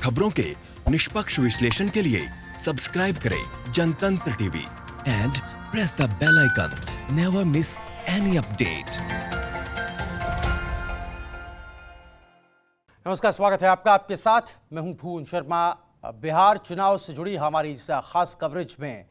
खबरों के निष्पक्ष विश्लेषण के लिए सब्सक्राइब करें Jantantra TV and press the bell icon. Never miss any update. नमस्कार, स्वागत है आपका। आपके साथ मैं हूं भून शर्मा। बिहार चुनाव से जुड़ी हमारी इस खास कवरेज में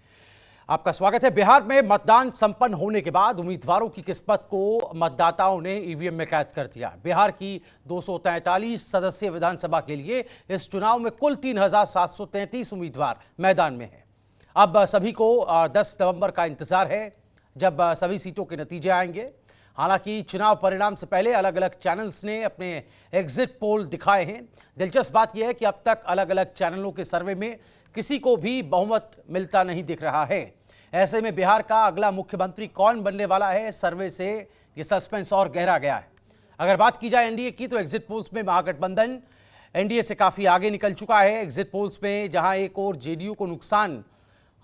आपका स्वागत है। बिहार में मतदान संपन्न होने के बाद उम्मीदवारों की किस्मत को मतदाताओं ने ईवीएम में कैद कर दिया। बिहार की 243 सदस्यीय विधानसभा के लिए इस चुनाव में कुल 3733 उम्मीदवार मैदान में हैं। अब सभी को 10 नवंबर का इंतजार है, जब सभी सीटों के नतीजे आएंगे। हालांकि चुनाव परिणाम से पहले अलग अलग चैनल्स ने अपने एग्जिट पोल दिखाए हैं। दिलचस्प बात यह है कि अब तक अलग अलग चैनलों के सर्वे में किसी को भी बहुमत मिलता नहीं दिख रहा है। ऐसे में बिहार का अगला मुख्यमंत्री कौन बनने वाला है, सर्वे से ये सस्पेंस और गहरा गया है। अगर बात की जाए एनडीए की, तो एग्जिट पोल्स में महागठबंधन एनडीए से काफी आगे निकल चुका है। एग्जिट पोल्स में जहां एक और जेडीयू को नुकसान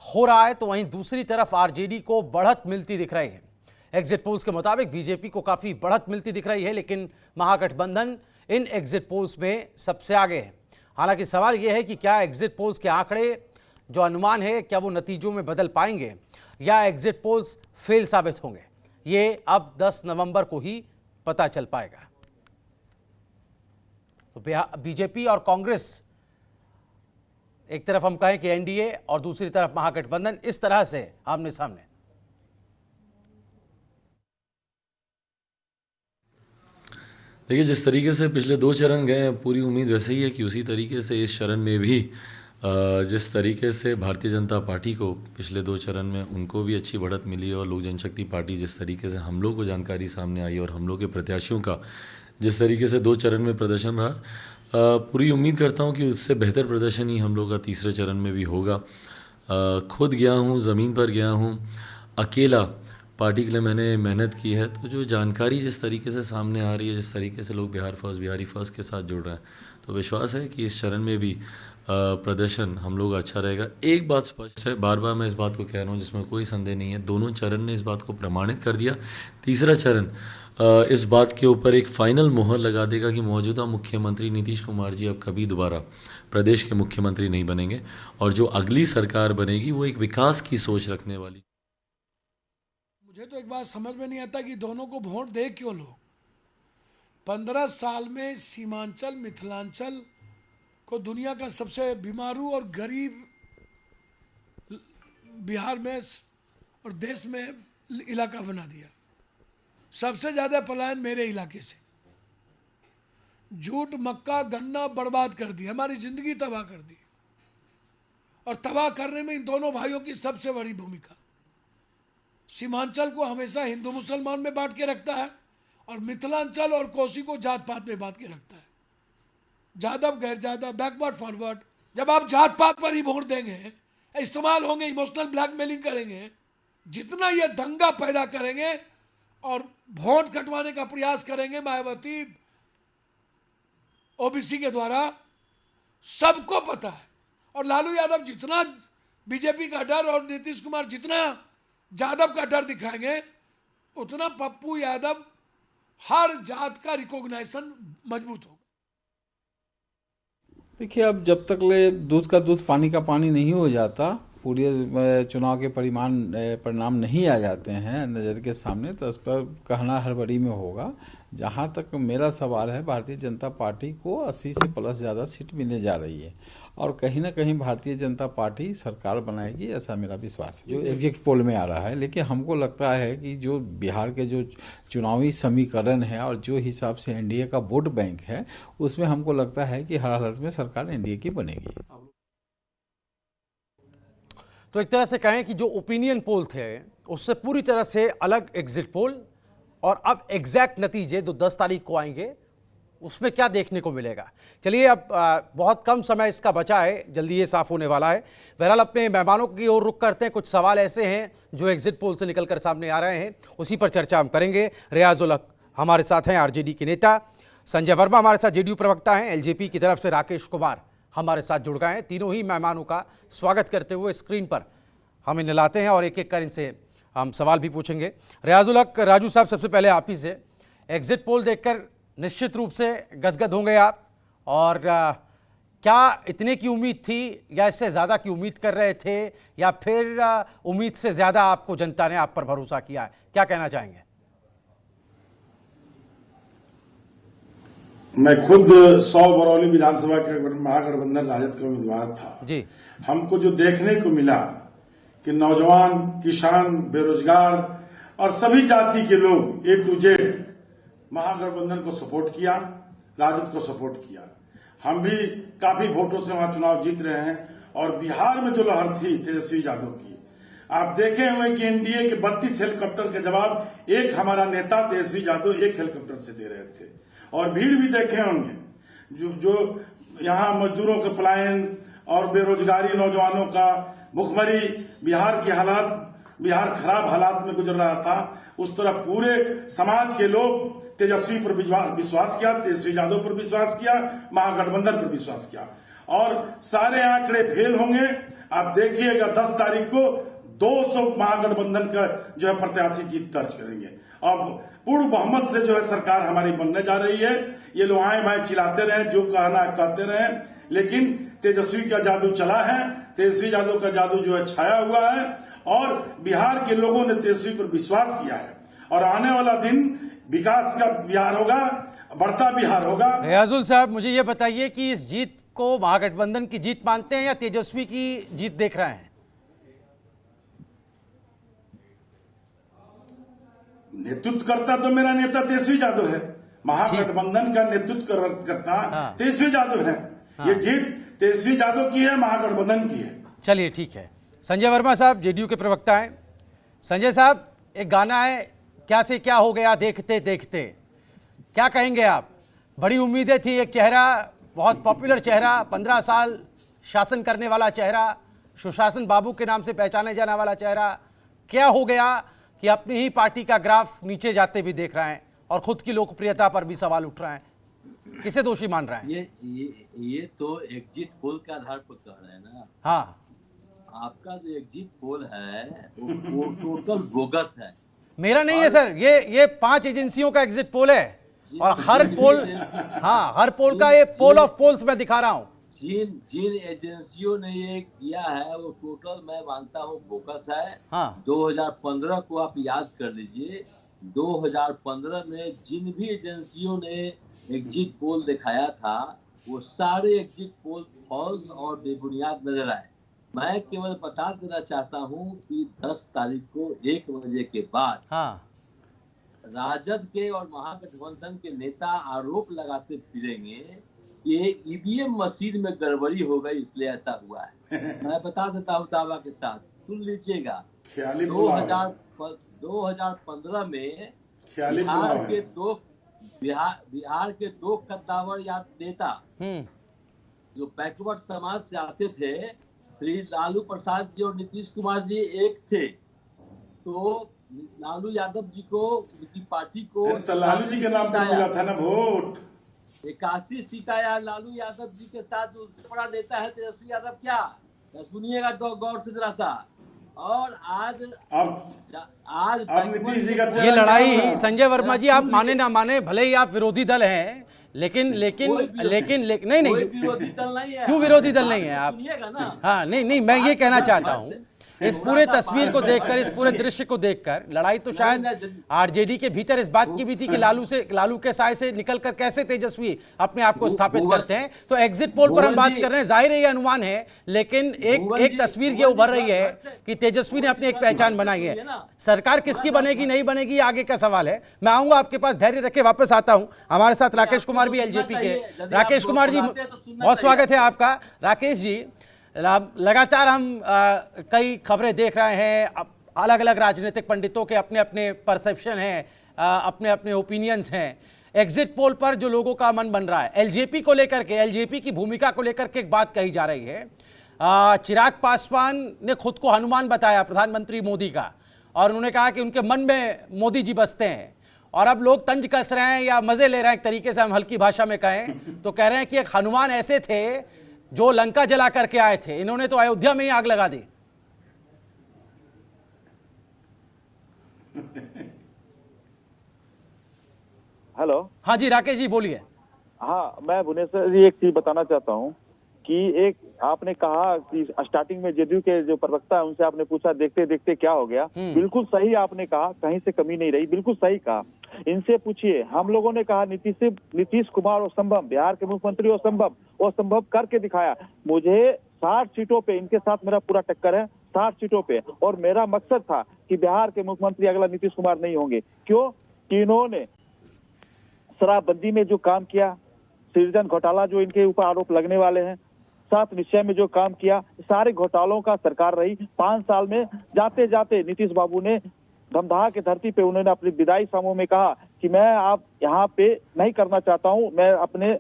हो रहा है, तो वहीं दूसरी तरफ आरजेडी को बढ़त मिलती दिख रही है। एग्जिट पोल्स के मुताबिक बीजेपी को काफी बढ़त मिलती दिख रही है, लेकिन महागठबंधन इन एग्जिट पोल्स में सबसे आगे है। हालांकि सवाल यह है कि क्या एग्जिट पोल्स के आंकड़े जो अनुमान है, क्या वो नतीजों में बदल पाएंगे या एग्जिट पोल्स फेल साबित होंगे? ये अब 10 नवंबर को ही पता चल पाएगा। तो बीजेपी और कांग्रेस, एक तरफ हम कहें कि एनडीए और दूसरी तरफ महागठबंधन, इस तरह से आमने सामने। देखिए, जिस तरीके से पिछले 2 चरण गए, पूरी उम्मीद वैसे ही है कि उसी तरीके से इस चरण में भी जिस तरीके से भारतीय जनता पार्टी को पिछले 2 चरण में उनको भी अच्छी बढ़त मिली, और लोक जनशक्ति पार्टी जिस तरीके से हम लोग को जानकारी सामने आई और हम लोग के प्रत्याशियों का जिस तरीके से 2 चरण में प्रदर्शन रहा, पूरी उम्मीद करता हूं कि उससे बेहतर प्रदर्शन ही हम लोग का तीसरे चरण में भी होगा। खुद गया हूं, ज़मीन पर गया हूं, अकेला पार्टी के लिए मैंने मेहनत की है। तो जो जानकारी जिस तरीके से सामने आ रही है, जिस तरीके से लोग बिहारी फर्स्ट के साथ जुड़ रहे हैं, तो विश्वास है कि इस चरण में भी प्रदर्शन हम लोग अच्छा रहेगा। एक बात स्पष्ट है, बार बार मैं इस बात को कह रहा हूँ, जिसमें कोई संदेह नहीं है, दोनों चरण ने इस बात को प्रमाणित कर दिया। तीसरा चरण इस बात के ऊपर एक फाइनल मोहर लगा देगा कि मौजूदा मुख्यमंत्री नीतीश कुमार जी अब कभी दोबारा प्रदेश के मुख्यमंत्री नहीं बनेंगे, और जो अगली सरकार बनेगी वो एक विकास की सोच रखने वाली। मुझे तो एक बात समझ में नहीं आता कि दोनों को वोट दे क्यों लोग। 15 साल में सीमांचल मिथिलांचल को दुनिया का सबसे बीमारू और गरीब बिहार में और देश में इलाका बना दिया। सबसे ज़्यादा पलायन मेरे इलाके से। जूट, मक्का, गन्ना बर्बाद कर दी, हमारी ज़िंदगी तबाह कर दी, और तबाह करने में इन दोनों भाइयों की सबसे बड़ी भूमिका। सीमांचल को हमेशा हिंदू मुसलमान में बांट के रखता है, और मिथिलांचल और कोसी को जात पात में बांट के रखता है। जादव गैर जादव, बैकवर्ड फॉरवर्ड। जब आप जात पात पर ही वोट देंगे, इस्तेमाल होंगे, इमोशनल ब्लैकमेलिंग करेंगे, जितना ये दंगा पैदा करेंगे और वोट कटवाने का प्रयास करेंगे मायावती ओबीसी के द्वारा, सबको पता है। और लालू यादव जितना बीजेपी का डर और नीतीश कुमार जितना यादव का डर दिखाएंगे, उतना पप्पू यादव हर जात का रिकॉग्निशन मजबूत होगा। देखिए, अब जब तक ले दूध का दूध पानी का पानी नहीं हो जाता, पूरे चुनाव के परिणाम नहीं आ जाते हैं नज़र के सामने, तो उस पर कहना हड़बड़ी में होगा। जहां तक मेरा सवाल है, भारतीय जनता पार्टी को 80 से प्लस ज़्यादा सीट मिलने जा रही है, और कहीं ना कहीं भारतीय जनता पार्टी सरकार बनाएगी, ऐसा मेरा विश्वास है जो एग्जिट पोल में आ रहा है। लेकिन हमको लगता है कि जो बिहार के जो चुनावी समीकरण है और जो हिसाब से एनडीए का वोट बैंक है, उसमें हमको लगता है कि हर हालत में सरकार एनडीए की बनेगी। तो एक तरह से कहें कि जो ओपिनियन पोल थे, उससे पूरी तरह से अलग एग्जिट पोल, और अब एग्जैक्ट नतीजे जो 10 तारीख को आएंगे, उसमें क्या देखने को मिलेगा। चलिए, अब बहुत कम समय इसका बचा है, जल्दी ये साफ होने वाला है। बहरहाल अपने मेहमानों की ओर रुख करते हैं। कुछ सवाल ऐसे हैं जो एग्जिट पोल से निकलकर सामने आ रहे हैं, उसी पर चर्चा हम करेंगे। रियाजुल हक हमारे साथ हैं, आरजेडी के नेता। संजय वर्मा हमारे साथ जेडीयू प्रवक्ता हैं। एलजेपी की तरफ से राकेश कुमार हमारे साथ जुड़ गए हैं। तीनों ही मेहमानों का स्वागत करते हुए स्क्रीन पर हम इन्हें लाते हैं और एक एक कर इनसे हम सवाल भी पूछेंगे। रियाजुल हक, राजू साहब, सबसे पहले आप ही से, एग्जिट पोल देखकर निश्चित रूप से गदगद होंगे आप, और क्या इतने की उम्मीद थी या इससे ज़्यादा की उम्मीद कर रहे थे, या फिर उम्मीद से ज़्यादा आपको जनता ने आप पर भरोसा किया है? क्या कहना चाहेंगे? मैं खुद 100 बरौली विधानसभा के महागठबंधन राजद का उम्मीदवार था जी। हमको जो देखने को मिला कि नौजवान, किसान, बेरोजगार और सभी जाति के लोग A to Z महागठबंधन को सपोर्ट किया, राजद को सपोर्ट किया। हम भी काफी वोटों से वहां चुनाव जीत रहे हैं। और बिहार में जो लहर थी तेजस्वी यादव की, आप देखे हुए कि एनडीए के 32 हेलीकॉप्टर के जवाब एक हमारा नेता तेजस्वी यादव एक हेलीकॉप्टर से दे रहे थे। और भीड़ भी देखे होंगे जो यहाँ मजदूरों के पलायन और बेरोजगारी, नौजवानों का भुखमरी, बिहार की हालात, बिहार खराब हालात में गुजर रहा था, उस तरह पूरे समाज के लोग तेजस्वी पर विश्वास किया, तेजस्वी यादव पर विश्वास किया, महागठबंधन पर विश्वास किया। और सारे आंकड़े फेल होंगे। आप देखिएगा 10 तारीख को 200 महागठबंधन का जो है प्रत्याशी जीत दर्ज करेंगे। अब पूर्ण बहुमत से जो है सरकार हमारी बनने जा रही है। ये लोग आए बाएं चिल्लाते रहे, जो कहना है कहते रहे, लेकिन तेजस्वी का जादू चला है, तेजस्वी यादव का जादू जो है छाया हुआ है और बिहार के लोगों ने तेजस्वी पर विश्वास किया है। और आने वाला दिन विकास का बिहार होगा, बढ़ता बिहार होगा। रियाजुल साहब, मुझे ये बताइए कि इस जीत को महागठबंधन की जीत मानते हैं या तेजस्वी की जीत देख रहे हैं? नेतृत्व करता तो मेरा नेता तेजस्वी यादव है, महागठबंधन का नेतृत्व करता तेजस्वी यादव है। ये जीत तेजस्वी यादव की है, महागठबंधन की है। चलिए ठीक है। संजय वर्मा साहब जेडीयू के प्रवक्ता हैं। संजय साहब, एक गाना है, क्या से क्या हो गया देखते देखते, क्या कहेंगे आप? बड़ी उम्मीदें थी, एक चेहरा, बहुत पॉपुलर चेहरा, 15 साल शासन करने वाला चेहरा, सुशासन बाबू के नाम से पहचाने जाने वाला चेहरा, क्या हो गया कि अपनी ही पार्टी का ग्राफ नीचे जाते भी देख रहे हैं और खुद की लोकप्रियता पर भी सवाल उठ रहे हैं? किसे दोषी मान रहे हैं? ये तो एग्जिट पोल के आधार पर कह रहे हैं ना। हाँ, आपका जो एग्जिट पोल है वो टोटल बोगस है। मेरा नहीं है सर, ये 5 एजेंसियों का एग्जिट पोल है और हर पोल, हाँ, हर पोल का ये पोल ऑफ पोल्स मैं दिखा रहा हूँ। जिन एजेंसियों ने ये किया है वो टोटल मैं मानता हूँ बोगस है। हाँ। 2015 को आप याद कर लीजिए, 2015 में जिन भी एजेंसियों ने एग्जिट पोल दिखाया था वो सारे एग्जिट पोल फॉल्स और बेबुनियाद नजर आए। मैं केवल बता देना चाहता हूं कि 10 तारीख को 1 बजे के बाद राजद के और महागठबंधन के नेता आरोप लगाते फिरेंगे कि ईवीएम मशीन में गड़बड़ी हो गई इसलिए ऐसा हुआ है। मैं बता देता हूं दावा के साथ, सुन लीजिएगा। 2015 में बिहार के दो कद्दावर या नेता जो बैकवर्ड समाज से आते थे, श्री लालू प्रसाद जी और नीतीश कुमार जी एक थे। तो लालू यादव जी को, उनकी पार्टी को तो लालू जी के नाम पर मिला था ना वोट। 81 सीट आया लालू यादव जी के साथ। जो बड़ा नेता है तेजस्वी यादव, क्या सुनिएगा तो गौर से जरा सा। और आज नीतीश जी का ये लड़ाई, संजय वर्मा जी, आप माने ना माने, भले ही आप विरोधी दल हैं, लेकिन नहीं विरोधी दल नहीं है। क्यों विरोधी दल नहीं है आप? सुनिएगा ना। हाँ, नहीं, मैं ये कहना चाहता हूँ, इस पूरे तस्वीर को देखकर, इस पूरे दृश्य को देखकर, लड़ाई तो शायद आरजेडी के भीतर इस बात की भी थी कि लालू के साय से निकलकर कैसे तेजस्वी अपने आप को स्थापित करते हैं। तो एग्जिट पोल पर हम बात कर रहे हैं, जाहिर है ये अनुमान है, लेकिन एक तस्वीर ये उभर रही है कि तेजस्वी ने अपनी एक पहचान बनाई है। सरकार किसकी बनेगी नहीं बनेगी आगे का सवाल है। मैं आऊंगा आपके पास, धैर्य रखे, वापस आता हूं। हमारे साथ राकेश कुमार भी एलजेपी के। राकेश कुमार जी, बहुत स्वागत है आपका। राकेश जी, लगातार हम कई खबरें देख रहे हैं, अलग अलग राजनीतिक पंडितों के अपने अपने परसेप्शन हैं, अपने अपने ओपिनियंस हैं। एग्जिट पोल पर जो लोगों का मन बन रहा है, एलजेपी को लेकर के, एलजेपी की भूमिका को लेकर के एक बात कही जा रही है। चिराग पासवान ने खुद को हनुमान बताया प्रधानमंत्री मोदी का, और उन्होंने कहा कि उनके मन में मोदी जी बसते हैं। और अब लोग तंज कस रहे हैं या मजे ले रहे हैं, एक तरीके से हम हल्की भाषा में कहें तो कह रहे हैं कि एक हनुमान ऐसे थे जो लंका जला करके आए थे, इन्होंने तो अयोध्या में ही आग लगा दी। हेलो। हाँ जी राकेश जी बोलिए। हाँ, मैं भुवनेश्वर जी एक चीज बताना चाहता हूँ कि एक आपने कहा कि स्टार्टिंग में जेडीयू के जो प्रवक्ता है उनसे आपने पूछा देखते देखते क्या हो गया। बिल्कुल सही आपने कहा, कहीं से कमी नहीं रही, बिल्कुल सही कहा। इनसे पूछिए, हम लोगों ने कहा नीतीश कुमार और संभव, बिहार के मुख्यमंत्री और संभव करके दिखाया। मुझे 60 सीटों पे इनके साथ मेरा पूरा टक्कर है, 60 सीटों पे, और मेरा मकसद था कि बिहार के मुख्यमंत्री अगला नीतीश कुमार नहीं होंगे। क्यों कि इन्होंने शराबबंदी में जो काम किया, सृजन घोटाला जो इनके ऊपर आरोप लगने वाले हैं, 7 निश्चय में जो काम किया, सारे घोटालों का सरकार रही। 5 साल में जाते जाते नीतीश बाबू ने धमदाहा की धरती पे उन्होंने अपनी विदाई समूह में कहा कि मैं आप यहाँ पे नहीं करना चाहता हूँ, मैं अपने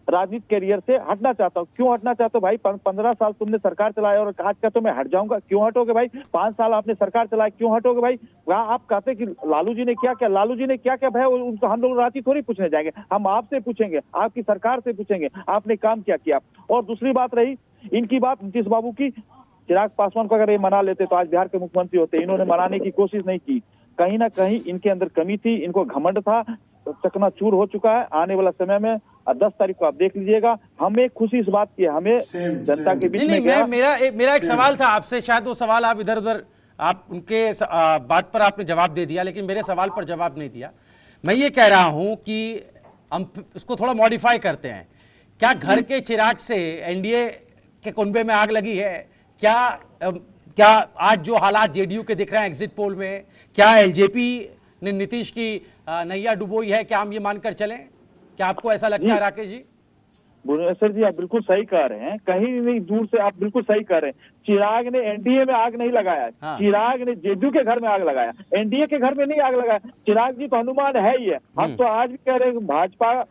राजनीतिक कैरियर से हटना चाहता हूँ। क्यों हटना चाहते हो भाई? 15 साल तुमने सरकार चलाया और आज कहते हो मैं हट जाऊंगा। क्यों हटोगे भाई? 5 साल आपने सरकार चलाया, क्यों हटोगे भाई? वहाँ आप कहते कि लालू जी ने क्या क्या, लालू जी ने क्या क्या भाई, उनको हम लोग रांची थोड़ी पूछने जाएंगे, हम आपसे पूछेंगे, आपकी सरकार से पूछेंगे आपने काम क्या किया। और दूसरी बात रही इनकी बात नीतीश बाबू की, चिराग पासवान को अगर ये मना लेते तो आज बिहार के मुख्यमंत्री होते। इन्होंने मनाने की कोशिश नहीं की, कहीं ना कहीं इनके अंदर कमी थी, इनको घमंड था, चकनाचूर हो चुका है। आने वाला समय में 10 तारीख को आप देख लीजिएगा। हमें खुशी इस बात की है, हमें जनता के बीच में मेरा एक सवाल था आपसे, शायद वो सवाल आप इधर उधर आप उनके बात पर आपने जवाब दे दिया, लेकिन मेरे सवाल पर जवाब नहीं दिया। मैं ये कह रहा हूं कि हम इसको थोड़ा मॉडिफाई करते हैं। क्या घर के चिराग से एनडीए के कुनबे में आग लगी है? क्या आज जो हालात जेडीयू के दिख रहे हैं एग्जिट पोल में, क्या एलजेपी ने नीतीश की नैया डुबोई है? क्या हम ये मानकर चलें? क्या आपको ऐसा लगता है राकेश जी? भुवनेश्वर जी आप बिल्कुल सही कह रहे हैं, कहीं नहीं दूर से आप बिल्कुल सही कह रहे हैं। चिराग ने एनडीए में आग नहीं लगाया, हाँ। चिराग ने जेडीयू के घर में आग लगाया, एनडीए के घर में नहीं आग लगाया। चिराग जी तो हनुमान है ही है। हम तो आज भी कह रहे हैं भाजपा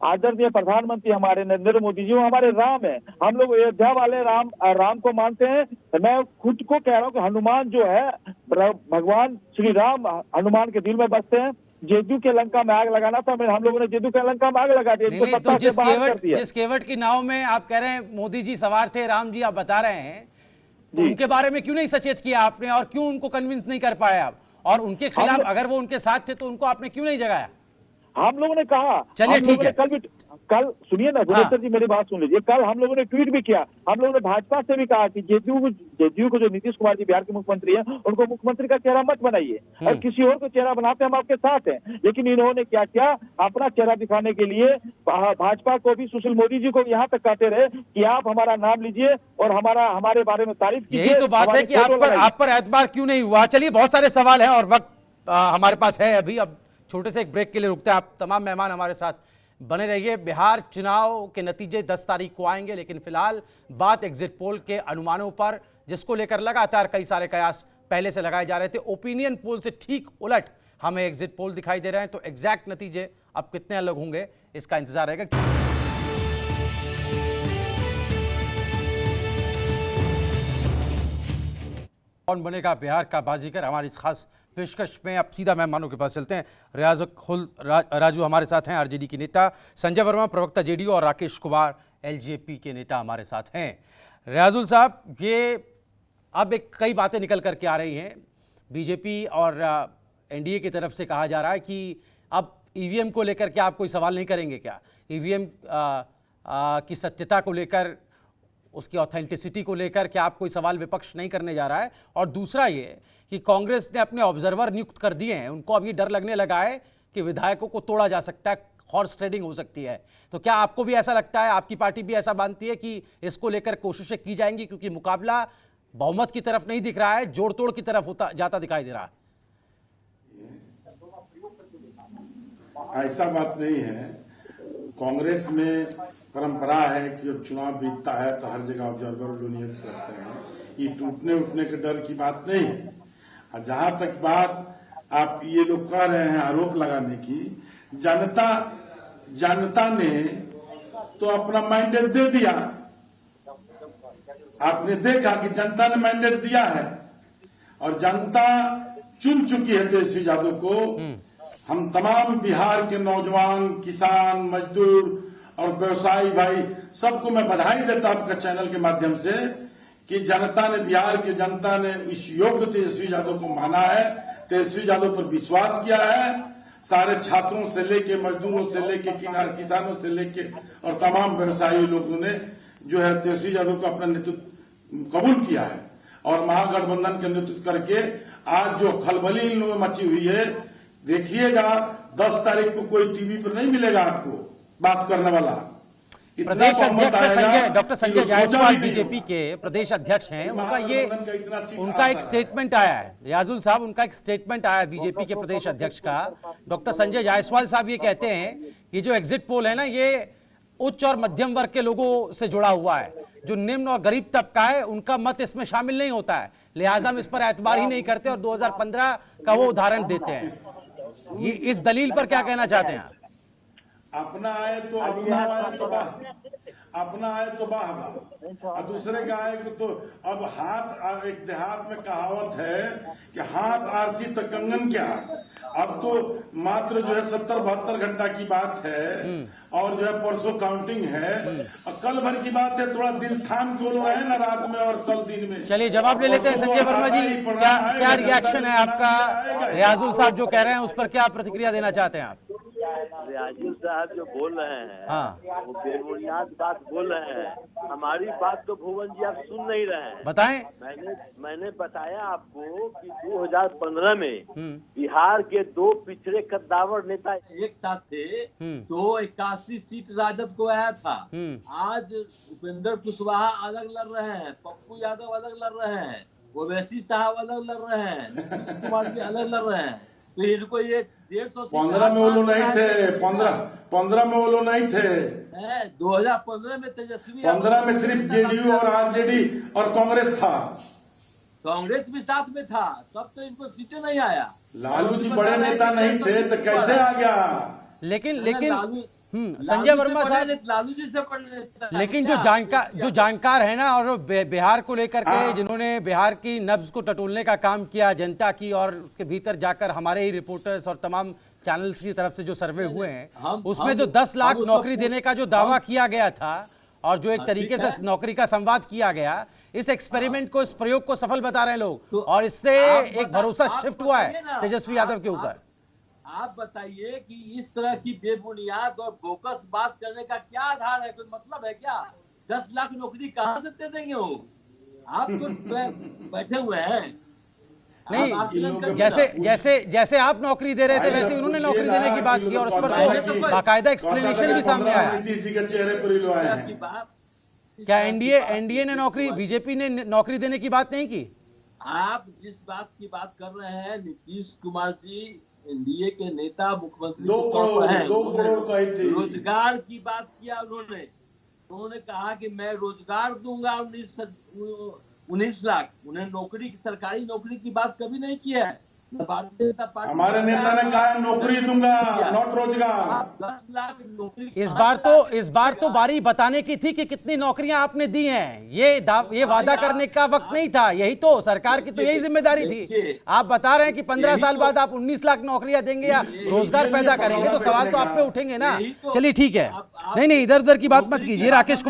आदरणीय प्रधानमंत्री हमारे नरेंद्र मोदी जी हमारे राम है। हम लोग अयोध्या वाले राम को मानते हैं। मैं खुद को कह रहा हूँ कि हनुमान जो है भगवान श्री राम हनुमान के दिल में बसते हैं। जेडीयू के लंका में आग लगाना था, हम लोगों ने जेडीयू के लंका में आग लगा दिया। तो जिस केवट की नाव में आप कह रहे हैं मोदी जी सवार थे, राम जी आप बता रहे हैं, तो उनके बारे में क्यों नहीं सचेत किया आपने, और क्यों उनको कन्विंस नहीं कर पाए आप? और उनके खिलाफ अगर वो उनके साथ थे तो उनको आपने क्यों नहीं जगाया? हम लोगों ने कहा, चलिए ठीक है, कल सुनिए ना भुवनेश्वर जी मेरी बात सुन लीजिए। कल हम लोगों ने ट्वीट भी किया, हम लोगों ने भाजपा से भी कहा कि जेडीयू को जो नीतीश कुमार जी बिहार के मुख्यमंत्री हैं उनको मुख्यमंत्री का चेहरा मत बनाइए, और किसी और को चेहरा बनाते हम आपके साथ हैं। लेकिन इन्होंने क्या किया, अपना चेहरा दिखाने के लिए भाजपा को भी, सुशील मोदी जी को यहाँ तक कहते रहे कि आप हमारा नाम लीजिए और हमारे बारे में तारीफ कीजिए। यही तो बात है कि आप पर एतबार क्यों नहीं हुआ। चलिए बहुत सारे सवाल हैं और वक्त हमारे पास है अभी, अब छोटे से एक ब्रेक के लिए रुकते हैं। आप तमाम मेहमान हमारे साथ बने रहिए। बिहार चुनाव के नतीजे 10 तारीख को आएंगे, लेकिन फिलहाल बात एग्जिट पोल के अनुमानों पर, जिसको लेकर लगातार कई सारे कयास पहले से लगाए जा रहे थे। ओपिनियन पोल से ठीक उलट हमें एग्जिट पोल दिखाई दे रहे हैं, तो एग्जैक्ट नतीजे अब कितने अलग होंगे इसका इंतजार रहेगा। कौन बनेगा बिहार का बाजीगर, हमारी इस खास पेशकश में अब सीधा मेहमानों के पास चलते हैं। राजू हमारे साथ हैं, आरजेडी के नेता, संजय वर्मा प्रवक्ता जेडीयू, और राकेश कुमार एलजेपी के नेता हमारे साथ हैं। रियाजुल साहब, ये अब कई बातें निकल करके आ रही हैं। बीजेपी और एनडीए की तरफ से कहा जा रहा है कि अब ईवीएम को लेकर के आप कोई सवाल नहीं करेंगे क्या? ईवीएम की सत्यता को लेकर, उसकी ऑथेंटिसिटी को लेकर क्या आप कोई सवाल विपक्ष नहीं करने जा रहा है? और दूसरा ये कि कांग्रेस ने अपने ऑब्जर्वर नियुक्त कर दिए हैं, उनको अब ये डर लगने लगा है कि विधायकों को तोड़ा जा सकता है, हॉर्स ट्रेडिंग हो सकती है। तो क्या आपको भी ऐसा लगता है, आपकी पार्टी भी ऐसा मानती है कि इसको लेकर कोशिशें की जाएंगी? क्योंकि मुकाबला बहुमत की तरफ नहीं दिख रहा है, जोड़ तोड़ की तरफ होता जाता दिखाई दे रहा है। ऐसा बात नहीं है। कांग्रेस में परंपरा है कि जब चुनाव बीतता है तो हर जगह ऑब्जर्वर लोग नियुक्त करते हैं। ये टूटने उठने के डर की बात नहीं है। और जहां तक बात आप ये लोग कह रहे हैं आरोप लगाने की, जनता ने तो अपना मैंडेट दे दिया। आपने देखा कि जनता ने मैंडेट दिया है और जनता चुन चुकी है तेजस्वी यादव को। हम तमाम बिहार के नौजवान, किसान, मजदूर और व्यवसायी भाई सबको मैं बधाई देता हूं आपका चैनल के माध्यम से कि जनता ने, बिहार की जनता ने इस योग्य तेजस्वी यादव को माना है, तेजस्वी यादव पर विश्वास किया है। सारे छात्रों से लेके, मजदूरों से लेके, किसानों से लेके और तमाम व्यवसायी लोगों ने जो है तेजस्वी यादव का अपना नेतृत्व कबूल किया है और महागठबंधन के नेतृत्व करके आज जो खलबली इन लोगों में मची हुई है, देखिएगा 10 तारीख को कोई टीवी पर नहीं मिलेगा आपको बात करने वाला। प्रदेश अध्यक्ष डॉक्टर संजय जायसवाल बीजेपी के प्रदेश अध्यक्ष हैं, उनका एक स्टेटमेंट आया है, रियाजुल साहब, उनका एक स्टेटमेंट आया है बीजेपी के प्रदेश अध्यक्ष का। डॉक्टर संजय जायसवाल साहब ये कहते हैं कि जो एग्जिट पोल है ना, ये उच्च और मध्यम वर्ग के लोगों से जुड़ा हुआ है, जो निम्न और गरीब तबका है उनका मत इसमें शामिल नहीं होता है, लिहाजा हम इस पर एतबार ही नहीं करते और 2015 का वो उदाहरण देते हैं। ये इस दलील पर क्या कहना चाहते हैं आप? अपना आए तो अपना आए तो वाह, और दूसरे का आए तो अब हाथ, एक देहात में कहावत है कि हाथ आरसी तो कंगन क्या। अब तो मात्र जो है 70-72 घंटा की बात है और जो है परसों काउंटिंग है और कल भर की बात है। थोड़ा दिल थाम के बोल रहे हैं ना रात में और कल दिन में। चलिए जवाब ले लेते हैं संजय वर्मा जी, क्या रिएक्शन है आपका? रियाजुल साहब जो कह रहे हैं उस पर क्या प्रतिक्रिया देना चाहते हैं आप? रियाजुल साहब जो बोल रहे हैं, हाँ, वो बेबुनियाद बात बोल रहे हैं। हमारी बात तो भुवन जी आप सुन नहीं रहे हैं। बताएं। मैंने बताया आपको कि 2015 में बिहार के 2 पिछड़े कद्दावर नेता एक साथ थे, तो 81 सीट राजद को आया था। आज उपेंद्र कुशवाहा अलग लड़ रहे हैं, पप्पू यादव अलग लड़ रहे हैं, ओवैसी साहब अलग लड़ रहे हैं, नीतीश कुमार जी अलग लड़ रहे हैं। तो इनको ये 150 15 में वो लोग नहीं थे, 15 में वो लोग नहीं थे। 2015 में तेजस्वी 15 में सिर्फ जेडीयू और आरजेडी और कांग्रेस था। कांग्रेस भी साथ में था, तब तो इनको सीटें नहीं आया। लालू जी बड़े नेता नहीं थे तो कैसे आ गया? लेकिन संजय वर्मा साहब, लालू जी से पढ़, लेकिन जो जानकार है ना, और बिहार को लेकर के जिन्होंने बिहार की नब्ज को टटोलने का काम किया जनता की, और उसके भीतर जाकर हमारे ही रिपोर्टर्स और तमाम चैनल्स की तरफ से जो सर्वे हुए हैं, उसमें जो 10 लाख नौकरी देने का जो दावा किया गया था और जो एक तरीके से नौकरी का संवाद किया गया, इस एक्सपेरिमेंट को, इस प्रयोग को सफल बता रहे हैं लोग, और इससे एक भरोसा शिफ्ट हुआ है तेजस्वी यादव के ऊपर। आप बताइए कि इस तरह की बेबुनियाद और बोकस बात करने का क्या आधार है? कोई मतलब है क्या? 10 लाख नौकरी कहाँ से दे देंगे वो? आप तो बैठे हुए हैं। नहीं, जैसे आप नौकरी दे रहे थे वैसे उन्होंने नौकरी देने की बात की और उस पर तो बाकायदा एक्सप्लेनेशन भी सामने आया। नीतीश जी के चेहरे पर ही लोग हैं। क्या एनडीए ने नौकरी, बीजेपी ने नौकरी देने की बात नहीं की? आप जिस बात की बात कर रहे हैं, नीतीश कुमार जी एनडीए के नेता, मुख्यमंत्री 2 करोड़ का ही थी। रोजगार की बात किया उन्होंने कहा कि मैं रोजगार दूंगा 19 लाख। उन्हें नौकरी, सरकारी नौकरी की बात कभी नहीं की है। भारतीय जनता पार्टी, हमारे नेता ने कहा नौकरी दूंगा, नॉट रोजगार। 10 लाख नौकरी। इस बार तो बारी बताने की थी कि कितनी नौकरियां आपने दी हैं। ये वादा करने का वक्त नहीं था। यही तो सरकार की तो यही जिम्मेदारी थी। आप बता रहे हैं कि 15 साल बाद आप 19 लाख नौकरियां देंगे या रोजगार पैदा करेंगे, तो सवाल तो आप पे उठेंगे ना। चलिए ठीक है, नहीं इधर उधर की बात मत कीजिए। राकेश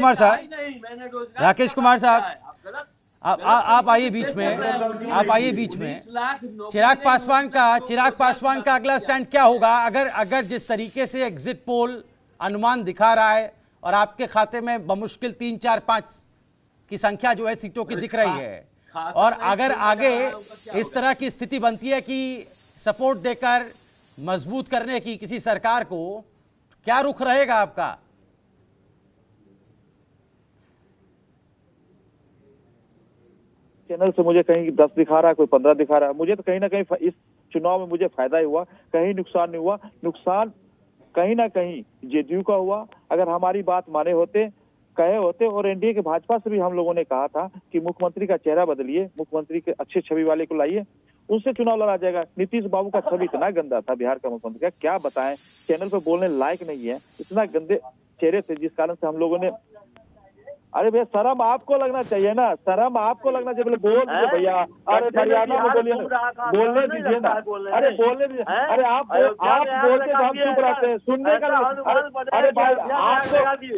कुमार साहब, आप आइए बीच में। चिराग पासवान का अगला स्टैंड क्या होगा? अगर जिस तरीके से एग्जिट पोल अनुमान दिखा रहा है और आपके खाते में बमुश्किल 3, 4, 5 की संख्या जो है सीटों की दिख रही है, और अगर आगे इस तरह की स्थिति बनती है कि सपोर्ट देकर मजबूत करने की किसी सरकार को, क्या रुख रहेगा आपका? चैनल से मुझे कहीं 10 दिखा रहा है, कोई 15 दिखा रहा है। मुझे तो कहीं ना कहीं इस चुनाव में मुझे फायदा ही हुआ, कहीं नुकसान नहीं हुआ। नुकसान कहीं ना कहीं जेडीयू का हुआ। अगर हमारी बात माने होते, कहे होते, और एनडीए के भाजपा से भी हम लोगों ने कहा था कि मुख्यमंत्री का चेहरा बदलिए, मुख्यमंत्री के अच्छे छवि वाले को लाइए, उनसे चुनाव लड़ा जाएगा। नीतीश बाबू का छवि इतना गंदा था बिहार का मुख्यमंत्री का, क्या बताएं, चैनल पे बोलने लायक नहीं है। इतना गंदे चेहरे थे जिस कारण से हम लोगों ने, अरे भैया शर्म आपको लगना चाहिए ना, शर्म आपको लगना चाहिए। बोल दीजिए भैया, अरे हरियाणा में बोलिए, बोलने दीजिए ना, अरे बोलने दीजिए। अरे आप बोलते तो हम चुप रहते हैं, सुनने का। अरे भाई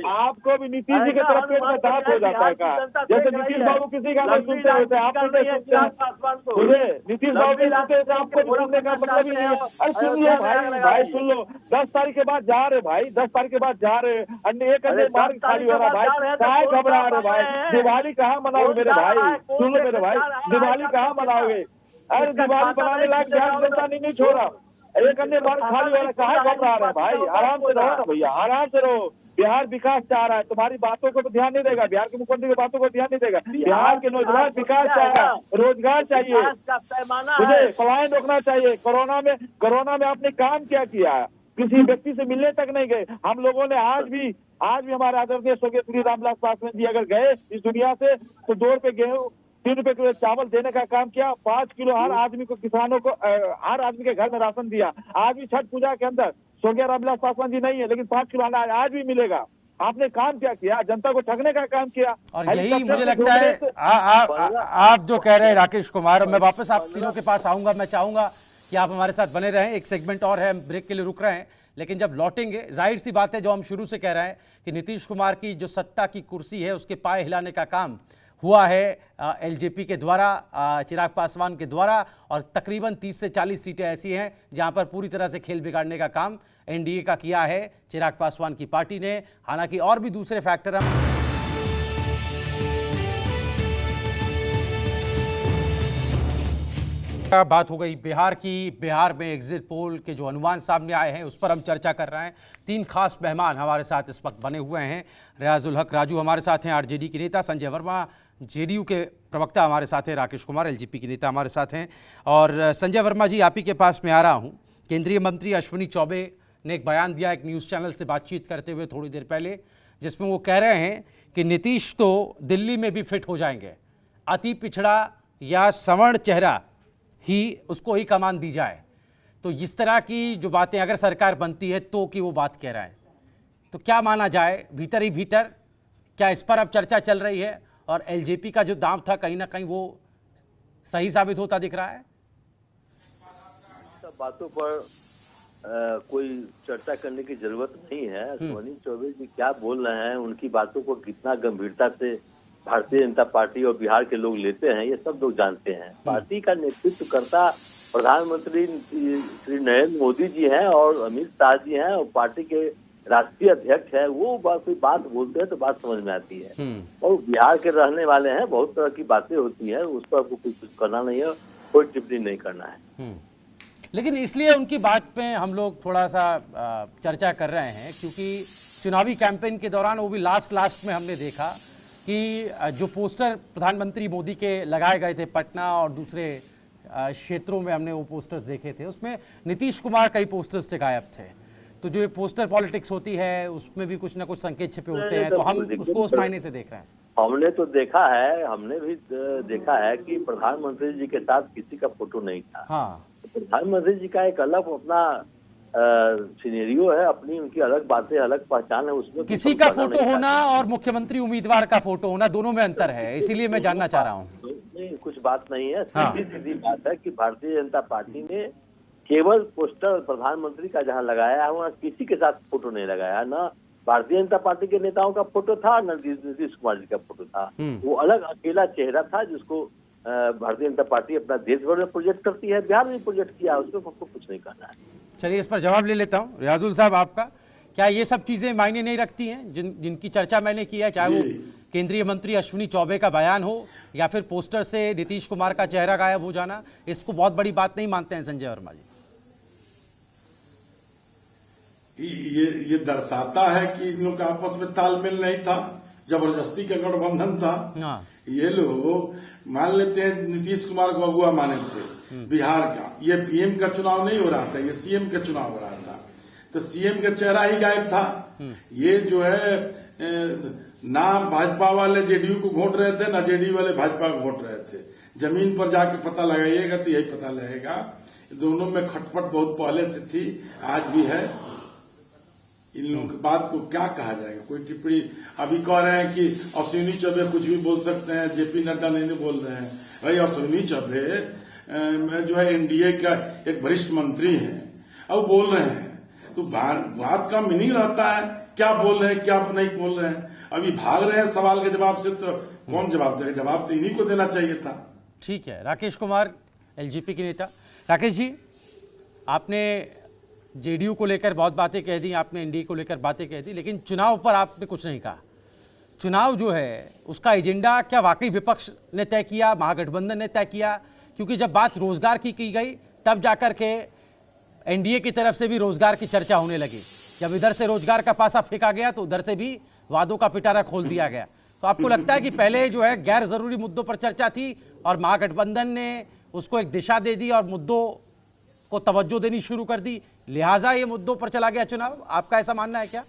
आपको भी नीतीश जी के तरफ पेट में दांत हो जाता है क्या? जैसे नीतीश बाबू किसी का नहीं सुनते होते, आप सुनिए, नीतीश बाबू नहीं सुनते होते, आपको सुनने का मतलब ही नहीं है। अरे सुनिए भाई सुन लो, 10 तारीख के बाद जा रहे भाई, 10 तारीख के बाद जा रहे, अन्य एक अन्य मार्ग खाली हो रहा है भाई, घबरा रहे भाई? दिवाली कहाँ मनाओगे मेरे भाई? सुन लो मेरे भाई, दिवाली कहाँ मनाओगे? अरे दिवाली बनाने लायक बिहार की जनता नहीं छोड़ा, एक अन्य बार खाली हो रहा, कहाँ घबरा रहे भाई? आराम से रहो ना भैया, आराम से रहो। बिहार विकास चाह रहा है, तुम्हारी बातों को तो ध्यान नहीं देगा, बिहार के मुख्यमंत्री की बातों को ध्यान नहीं देगा। बिहार के नौजवान विकास चाह रहा है, रोजगार चाहिए, मुझे पलायन रोकना चाहिए। कोरोना में आपने काम क्या किया? किसी व्यक्ति से मिलने तक नहीं गए। हम लोगों ने आज भी हमारे आदरणीय स्वर्गीय श्री रामविलास पासवान जी अगर गए इस दुनिया से तो 2 रुपए गेहूं 3 रुपए किलो चावल देने का काम किया, 5 किलो हर आदमी को, किसानों को, हर आदमी के घर में राशन दिया। आज भी छठ पूजा के अंदर स्वर्गीय रामविलास पासवान जी नहीं है, लेकिन 5 किलो अनाज आज भी मिलेगा। आपने काम क्या किया? जनता को ठगने का काम किया। और यही मुझे लगता है आप जो कह रहे हैं राकेश कुमार, मैं वापस आप तीनों के पास आऊंगा। मैं चाहूंगा कि आप हमारे साथ बने रहें, एक सेगमेंट और है, ब्रेक के लिए रुक रहे हैं, लेकिन जब लौटेंगे जाहिर सी बात है जो हम शुरू से कह रहे हैं कि नीतीश कुमार की जो सत्ता की कुर्सी है उसके पाए हिलाने का काम हुआ है एलजेपी के द्वारा, चिराग पासवान के द्वारा, और तकरीबन 30 से 40 सीटें ऐसी हैं जहां पर पूरी तरह से खेल बिगाड़ने का काम एनडीए का किया है चिराग पासवान की पार्टी ने। हालांकि और भी दूसरे फैक्टर हम बात हो गई बिहार की। बिहार में एग्जिट पोल के जो अनुमान सामने आए हैं उस पर हम चर्चा कर रहे हैं। 3 खास मेहमान हमारे साथ इस वक्त बने हुए हैं। रियाजुल हक राजू हमारे साथ हैं, आरजेडी के नेता, संजय वर्मा जेडीयू के प्रवक्ता हमारे साथ हैं, राकेश कुमार एलजेपी के नेता हमारे साथ हैं। और संजय वर्मा जी, आप ही के पास में आ रहा हूँ। केंद्रीय मंत्री अश्विनी चौबे ने एक बयान दिया एक न्यूज़ चैनल से बातचीत करते हुए थोड़ी देर पहले, जिसमें वो कह रहे हैं कि नीतीश तो दिल्ली में भी फिट हो जाएंगे, अति पिछड़ा या सवर्ण चेहरा ही उसको ही कमान दी जाए। तो इस तरह की जो बातें अगर सरकार बनती है तो कि वो बात कह रहा है, तो क्या माना जाए भीतर ही भीतर? क्या इस पर अब चर्चा चल रही है और एलजेपी का जो दांव था कहीं ना कहीं वो सही साबित होता दिख रहा है? सब बातों पर कोई चर्चा करने की जरूरत नहीं है। अश्विनी चौबे जी क्या बोल रहे हैं, उनकी बातों को कितना गंभीरता से भारतीय जनता पार्टी और बिहार के लोग लेते हैं, ये सब लोग जानते हैं। पार्टी का नेतृत्व करता प्रधानमंत्री श्री नरेंद्र मोदी जी हैं और अमित शाह जी हैं, और पार्टी के राष्ट्रीय अध्यक्ष है। वो कोई बात बोलते हैं तो बात समझ में आती है, और बिहार के रहने वाले हैं, बहुत तरह की बातें होती हैं, उस पर आपको कुछ करना नहीं है, कोई टिप्पणी नहीं करना है। लेकिन इसलिए उनकी बात पे हम लोग थोड़ा सा चर्चा कर रहे हैं क्योंकि चुनावी कैंपेन के दौरान वो भी लास्ट में हमने देखा कि जो पोस्टर प्रधानमंत्री मोदी के लगाए गए थे पटना और दूसरे क्षेत्रों में, हमने वो पोस्टर्स देखे थे, उसमें नीतीश कुमार कई पोस्टर्स से गायब थे। तो जो ये पोस्टर पॉलिटिक्स होती है उसमें भी कुछ ना कुछ संकेत छिपे होते हैं, तो हम उसको उस मायने से देख रहे हैं। हमने तो देखा है, हमने भी देखा है कि प्रधानमंत्री जी के साथ किसी का फोटो नहीं था। हाँ, प्रधानमंत्री जी का एक अलग अपना सिनेरियो है, अपनी उनकी अलग बातें, अलग पहचान है, उसमें किसी का फोटो होना और मुख्यमंत्री उम्मीदवार का फोटो होना दोनों में अंतर है, इसीलिए मैं जानना चाह रहा हूँ। नहीं, कुछ बात नहीं है, सीधी बात है कि भारतीय जनता पार्टी ने केवल पोस्टर प्रधानमंत्री का जहाँ लगाया है वहाँ किसी के साथ फोटो नहीं लगाया, ना भारतीय जनता पार्टी के नेताओं का फोटो था, न नीतीश कुमार जी का फोटो था। वो अलग अकेला चेहरा था जिसको भारतीय जनता पार्टी अपना देश भर में प्रोजेक्ट करती है, बिहार में प्रोजेक्ट किया, उसमें आपको कुछ नहीं करना है। चलिए इस पर जवाब ले लेता हूँ। रियाजुल साहब, आपका क्या ये सब चीजें मायने नहीं रखती हैं जिनकी चर्चा मैंने की है, चाहे वो केंद्रीय मंत्री अश्विनी चौबे का बयान हो या फिर पोस्टर से नीतीश कुमार का चेहरा गायब हो जाना, इसको बहुत बड़ी बात नहीं मानते हैं संजय वर्मा जी? ये दर्शाता है कि इन लोग का आपस में तालमेल नहीं था, जबरदस्ती का गठबंधन था। ये लोग मान लेते हैं नीतीश कुमार को अगुआ माने थे बिहार का, ये पीएम का चुनाव नहीं हो रहा था, ये सीएम का चुनाव हो रहा था, तो सीएम का चेहरा ही गायब था। ये जो है ना भाजपा वाले जेडीयू को वोट रहे थे, ना जेडीयू वाले भाजपा को वोट रहे थे। जमीन पर जाके पता लगाइएगा तो यही पता लगेगा, दोनों में खटपट बहुत पहले से थी, आज भी है। इन लोगों की बात को क्या कहा जाएगा, कोई टिप्पणी अभी कह रहे हैं कि अश्विनी चौबे कुछ भी बोल सकते हैं, जेपी नड्डा नहीं बोल रहे हैं। भाई अश्विनी चौबे जो है एनडीए का एक वरिष्ठ मंत्री है, अब बोल रहे हैं तो बात का मीनिंग रहता है, क्या बोल रहे हैं क्या नहीं बोल रहे हैं। अभी भाग रहे हैं सवाल के जवाब से, तो कौन जवाब देगा? जवाब तो इन्हीं को देना चाहिए था। ठीक है, राकेश कुमार एलजेपी के नेता। राकेश जी, आपने जेडीयू को लेकर बहुत बातें कह दी, आपने एनडीए को लेकर बातें कह दी, लेकिन चुनाव पर आपने कुछ नहीं कहा। चुनाव जो है उसका एजेंडा क्या वाकई विपक्ष ने तय किया, महागठबंधन ने तय किया? क्योंकि जब बात रोजगार की गई तब जाकर के एनडीए की तरफ से भी रोजगार की चर्चा होने लगी। जब इधर से रोजगार का पासा फेंका गया तो उधर से भी वादों का पिटारा खोल दिया गया। तो आपको लगता है कि पहले जो है गैर जरूरी मुद्दों पर चर्चा थी और महागठबंधन ने उसको एक दिशा दे दी और मुद्दों को तवज्जो देनी शुरू कर दी, लिहाजा ये मुद्दों पर चला गया चुनाव? आपका ऐसा मानना है क्या?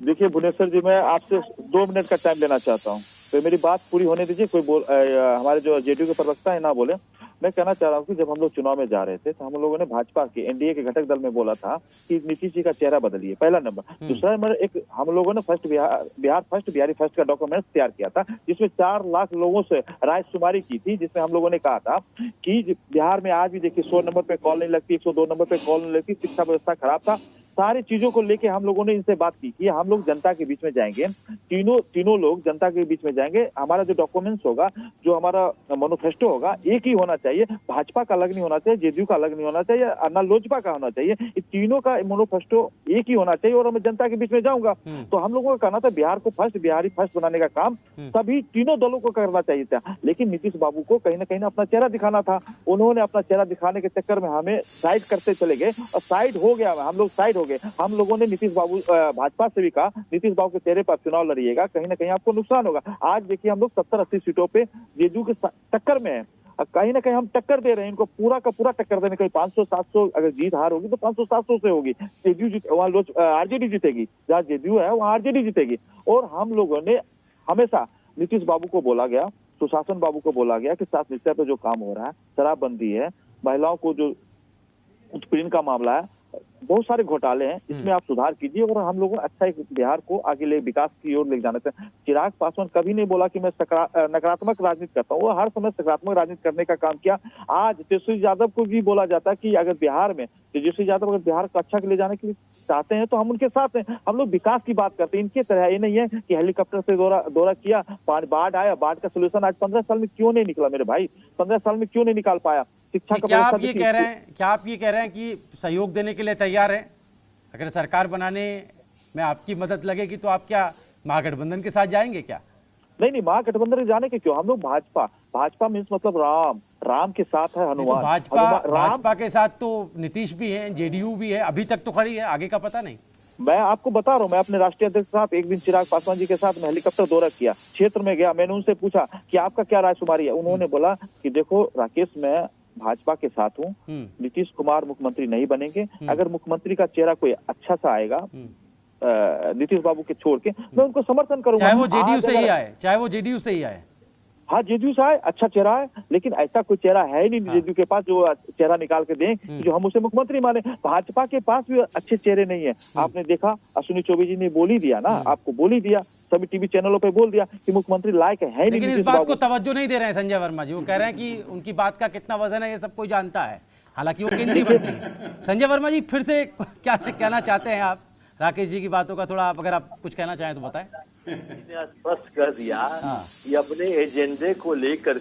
देखिए भुवनेश्वर जी, मैं आपसे 2 मिनट का टाइम लेना चाहता हूँ, तो मेरी बात पूरी होने दीजिए। हमारे जो जेडीयू के प्रवक्ता है ना बोले। मैं कहना चाह रहा हूँ कि जब हम लोग चुनाव में जा रहे थे तो हम लोगों ने भाजपा के एनडीए के घटक दल में बोला था कि नीतीश जी का चेहरा बदलिए, पहला नंबर। दूसरा नंबर, एक हम लोगों ने बिहार फर्स्ट बिहारी फर्स्ट का डॉक्यूमेंट तैयार किया था जिसमें 4 लाख लोगों से राय शुमारी की थी, जिसमें हम लोगों ने कहा था कि बिहार में आज भी देखिए 100 नंबर पे कॉल नहीं लगती, 102 नंबर पे कॉल नहीं लगती, शिक्षा व्यवस्था खराब था। सारी चीजों को लेके हम लोगों ने इनसे बात की कि हम लोग जनता के बीच में जाएंगे, तीनों लोग जनता के बीच में जाएंगे। हमारा जो डॉक्यूमेंट्स होगा, जो हमारा मैनिफेस्टो होगा, एक ही होना चाहिए। भाजपा का अलग नहीं होना चाहिए, जेडीयू का अलग नहीं होना चाहिए, अन्ना लोजपा का होना चाहिए। ये तीनों का मैनिफेस्टो एक ही होना चाहिए और मैं जनता के बीच में जाऊंगा। तो हम लोगों का कहना था बिहार को फर्स्ट बिहारी फर्स्ट बनाने का काम सभी तीनों दलों को करना चाहिए था, लेकिन नीतीश बाबू को कहीं ना कहीं अपना चेहरा दिखाना था। उन्होंने अपना चेहरा दिखाने के चक्कर में हमें साइड करते चले गए और साइड हो गया, हम लोग साइड हो गए। हम लोगों ने नीतीश बाबू भाजपा से भी कहा नीतीश बाबू के चेहरे पर चुनाव लड़िएगा, कहीं ना कहीं आपको नुकसान होगा। आज देखिए हम लोग 70-80 सीटों पे जेडीयू के टक्कर में है, कहीं ना कहीं हम टक्कर दे रहे हैं इनको, पूरा का पूरा टक्कर देने। कहीं 500-700 अगर जीत हार होगी तो 500-700 से होगी। जेडीयू वहाँ आरजेडी जीतेगी, जहाँ जेडीयू है वहाँ आरजेडी जीतेगी। और हम लोगों ने हमेशा नीतीश बाबू को बोला गया, सुशासन बाबू को बोला गया कि 7 निश्चय पे जो काम हो रहा है, शराबबंदी है, महिलाओं को जो उत्पीड़न का मामला है, बहुत सारे घोटाले हैं, इसमें आप सुधार कीजिए और हम लोग अच्छा एक बिहार को आगे ले विकास की ओर ले जाना चाहते हैं। चिराग पासवान कभी नहीं बोला कि मैं नकारात्मक राजनीति करता हूँ, वो हर समय सकारात्मक राजनीति करने का काम किया। आज तेजस्वी यादव को भी बोला जाता है कि अगर बिहार में तेजस्वी यादव अगर बिहार को अच्छा ले जाने के लिए चाहते हैं तो हम उनके साथ हैं। हम लोग विकास की बात करते हैं, इनके तरह ये नहीं है कि हेलीकॉप्टर से दौरा किया, बाढ़ आया, बाढ़ का सोल्यूशन आज 15 साल में क्यों नहीं निकला मेरे भाई, 15 साल में क्यों नहीं निकाल पाया? शिक्षा का क्या आप ये कह रहे हैं कि सहयोग देने के लिए तैयार हैं? अगर सरकार बनाने में आपकी मदद लगेगी तो आप क्या महागठबंधन के साथ जाएंगे क्या? नहीं, महागठबंधन जाने के क्यों, हम लोग भाजपा मीन्स मतलब राम के साथ है हनुमान। तो भाजपा के साथ तो नीतीश भी है, जेडीयू भी है, अभी तक तो खड़ी है, आगे का पता नहीं। मैं आपको बता रहा हूँ, मैं अपने राष्ट्रीय अध्यक्ष के साथ एक दिन चिराग पासवान जी के साथ मैं हेलीकॉप्टर दौरा किया, क्षेत्र में गया, मैंने उनसे पूछा कि आपका क्या राय शुमारी है। उन्होंने बोला कि देखो राकेश, मैं भाजपा के साथ हूँ, नीतीश कुमार मुख्यमंत्री नहीं बनेंगे, अगर मुख्यमंत्री का चेहरा कोई अच्छा सा आएगा नीतीश बाबू के छोड़ के, मैं उनको समर्थन करूंगा, चाहे वो जेडीयू से ही आए। हाँ, जेडीयू से आए, अच्छा चेहरा है, लेकिन ऐसा कोई चेहरा है ही नहीं जेडीयू के पास जो चेहरा निकाल के दें जो हम उसे मुख्यमंत्री माने। भाजपा के पास भी अच्छे चेहरे नहीं है। आपने देखा अश्विनी चौबे जी ने बोल ही दिया ना, आपको बोल ही दिया, सभी टीवी चैनलों पे बोल दिया कि मुख्यमंत्री लायक है नहीं। लेकिन इस बात को तवज्जो नहीं दे रहे हैं संजय वर्मा जी। वो कह रहे हैं कि उनकी बात का कितना वजन है ये सब कोई जानता है, हालांकि वो केंद्रीय मंत्री है। संजय वर्मा जी, फिर से क्या कहना चाहते हैं आप राकेश जी की बातों का? थोड़ा अगर आप कुछ कहना चाहें तो बताएं। स्पष्ट कर दिया कि अपने एजेंडे को लेकर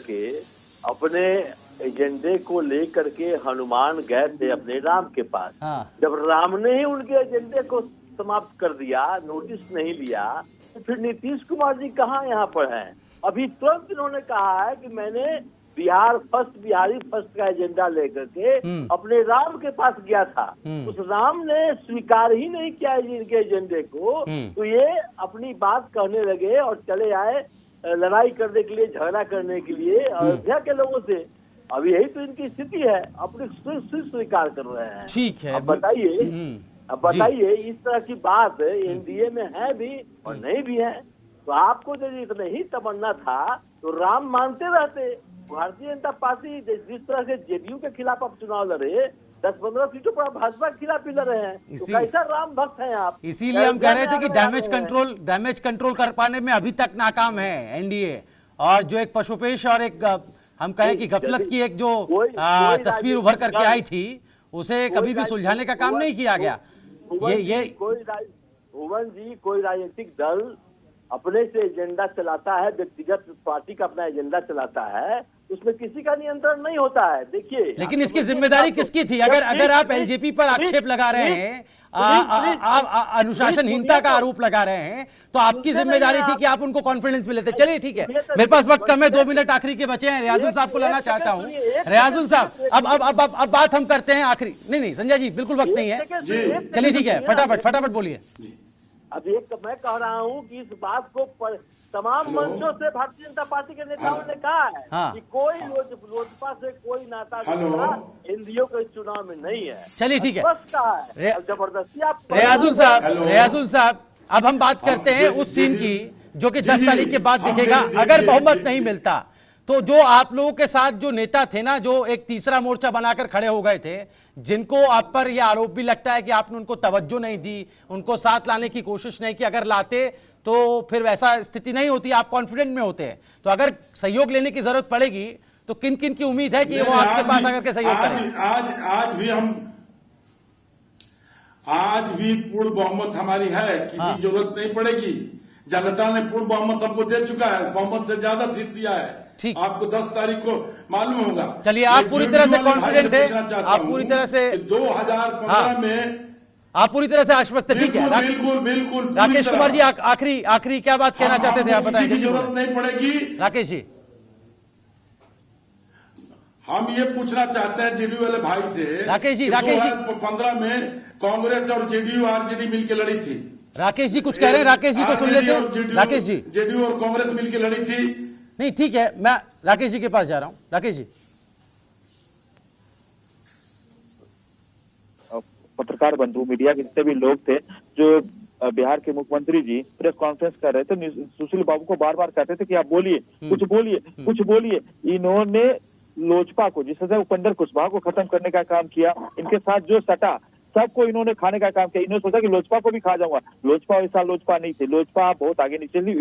के हनुमान गए थे अपने राम के पास। जब राम ने ही उनके एजेंडे को समाप्त कर दिया, नोटिस नहीं लिया, तो फिर नीतीश कुमार जी कहाँ यहाँ पर हैं? अभी तुरंत इन्होंने कहा है कि मैंने बिहार फर्स्ट बिहारी फर्स्ट का एजेंडा लेकर के अपने राम के पास गया था। उस राम ने स्वीकार ही नहीं किया इनके एजेंडे को, तो ये अपनी बात कहने लगे और चले आए लड़ाई करने के लिए, झगड़ा करने के लिए अयोध्या के लोगों से। अब यही तो इनकी स्थिति है, अपनी स्वीकार कर रहे हैं। ठीक है, अब बताइए इस तरह की बात एनडीए में है भी और नहीं भी है, तो आपको यदि इतना ही तमन्ना था तो राम मानते रहते। भारतीय जनता पार्टी जिस तरह से जेडीयू के खिलाफ आप चुनाव लड़े, 10-15 सीटों पर भाजपा के खिलाफ भी लड़ रहे हैं, तो कैसा राम भक्त हैं आप? इसीलिए हम कह रहे थे कि डैमेज कंट्रोल कर पाने में अभी तक नाकाम है एनडीए। और जो एक पशुपेश और एक हम कहें कि गफलत की एक जो तस्वीर उभर करके आई थी, उसे कभी भी सुलझाने का काम नहीं किया गया। भुवन जी, कोई राजनीतिक दल अपने से एजेंडा चलाता है, व्यक्तिगत पार्टी का अपना एजेंडा चलाता है, उसमें किसी का नियंत्रण नहीं होता है। देखिए, लेकिन इसकी जिम्मेदारी किसकी थी? अगर आप एलजेपी पर आक्षेप लगा रहे हैं, अनुशासनहीनता का आरोप लगा रहे हैं, तो आपकी जिम्मेदारी थी कि आप उनको कॉन्फिडेंस में लेते। चलिए ठीक है, मेरे पास वक्त कम है, 2 मिनट आखिरी के बचे हैं। रियाजुल साहब को लाना चाहता हूं। रियाजुल साहब, अब बात हम करते हैं आखिरी। नहीं संजय जी, बिल्कुल वक्त नहीं है। चलिए ठीक है, फटाफट बोलिए। अब एक मैं कह रहा हूँ कि इस बात को तमाम मंचों से भारतीय जनता पार्टी के नेताओं ने कहा है कि कोई लोजपा से कोई नाता एनडीओ के चुनाव में नहीं है। चलिए ठीक है, जबरदस्ती आप रियाजुल साहब, अब हम बात करते हैं उस सीन की जो कि 10 तारीख के बाद दिखेगा। अगर बहुमत नहीं मिलता तो जो आप लोगों के साथ जो नेता थे ना, जो एक तीसरा मोर्चा बनाकर खड़े हो गए थे, जिनको आप पर यह आरोप भी लगता है कि आपने उनको तवज्जो नहीं दी, उनको साथ लाने की कोशिश नहीं की, अगर लाते तो फिर वैसा स्थिति नहीं होती, आप कॉन्फिडेंट में होते हैं। तो अगर सहयोग लेने की जरूरत पड़ेगी तो किन किन की उम्मीद है कि वो आपके पास आकर के सहयोग करें? आज भी पूर्ण बहुमत हमारी है, किसी जरूरत नहीं पड़ेगी। जनता ने पूर्ण बहुमत हमको दे चुका है, बहुमत से ज्यादा सीट दिया है। आपको 10 तारीख को मालूम होगा। चलिए, आप पूरी तरह से कॉन्फिडेंट है, आप पूरी तरह से 2015 में आप पूरी तरह से आश्वस्त है। ठीक है, बिल्कुल। राकेश कुमार जी, आखिरी क्या बात कहना चाहते थे आप बताएं। जरूरत नहीं पड़ेगी। राकेश जी, हम ये पूछना चाहते हैं जेडीयू वाले भाई से। राकेश जी 2015 में कांग्रेस और जेडीयू आरजेडी मिलकर लड़ी थी। राकेश जी कुछ कह रहे हैं, राकेश जी को सुन लेते हैं। राकेश जी, जेडीयू और कांग्रेस मिलकर लड़ी थी। नहीं ठीक है, मैं राकेश जी के पास जा रहा हूं। राकेश जी, पत्रकार बंधु, मीडिया के जितने भी लोग थे, जो बिहार के मुख्यमंत्री जी प्रेस कॉन्फ्रेंस कर रहे थे, सुशील बाबू को बार बार कहते थे कि आप बोलिए, कुछ बोलिए। इन्होंने लोजपा को, जिस तरह उपेंद्र कुशवाहा को खत्म करने का काम किया, इनके साथ जो सटा सबको इन्होंने खाने का काम किया। इन्होंने सोचा कि लोजपा को भी खा जाऊंगा। लोजपा वैसा लोजपा नहीं थे, लोजपा बहुत आगे नहीं चली,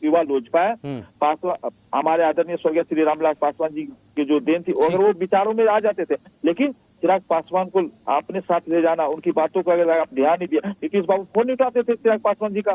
युवा लोजपा है। पासवान, हमारे आदरणीय स्वर्गीय श्री रामविलास पासवान जी की जो देन थी, अगर वो विचारों में आ जाते थे, लेकिन चिराग पासवान को आपने साथ ले जाना, उनकी बातों को अगर आप ध्यान नहीं दिया। नीतीश बाबू फोन नहीं उठाते थे, चिराग पासवान जी का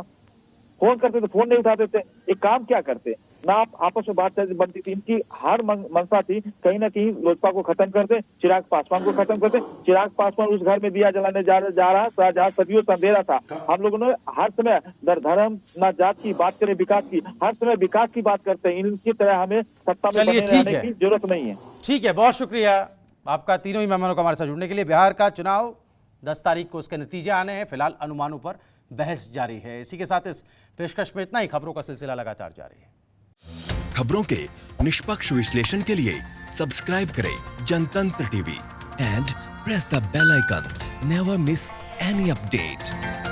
फोन करते थे, फोन नहीं उठाते थे। एक काम क्या करते ना, आप आपस में बात बनती थी। इनकी हर मंशा थी कहीं ना कहीं लोजपा को खत्म कर दे, चिराग पासवान को खत्म कर दे। चिराग पासवान उस घर में दिया जलाने जा रहा जहाँ सदियों से अंधेरा था। हम लोगों ने हर समय न धर्म न जात की बात करें, विकास की, हर समय विकास की बात करते हैं। इनकी तरह हमें सत्ता में बने रहने की जरूरत नहीं है। ठीक है, बहुत शुक्रिया आपका तीनों ही मेहमानों को हमारे साथ जुड़ने के लिए। बिहार का चुनाव 10 तारीख को उसके नतीजे आने हैं। फिलहाल अनुमानों पर बहस जारी है। इसी के साथ इस पेशकश में इतना ही। खबरों का सिलसिला लगातार जारी है। खबरों के निष्पक्ष विश्लेषण के लिए सब्सक्राइब करें Jantantra TV and press the bell icon. Never miss any update.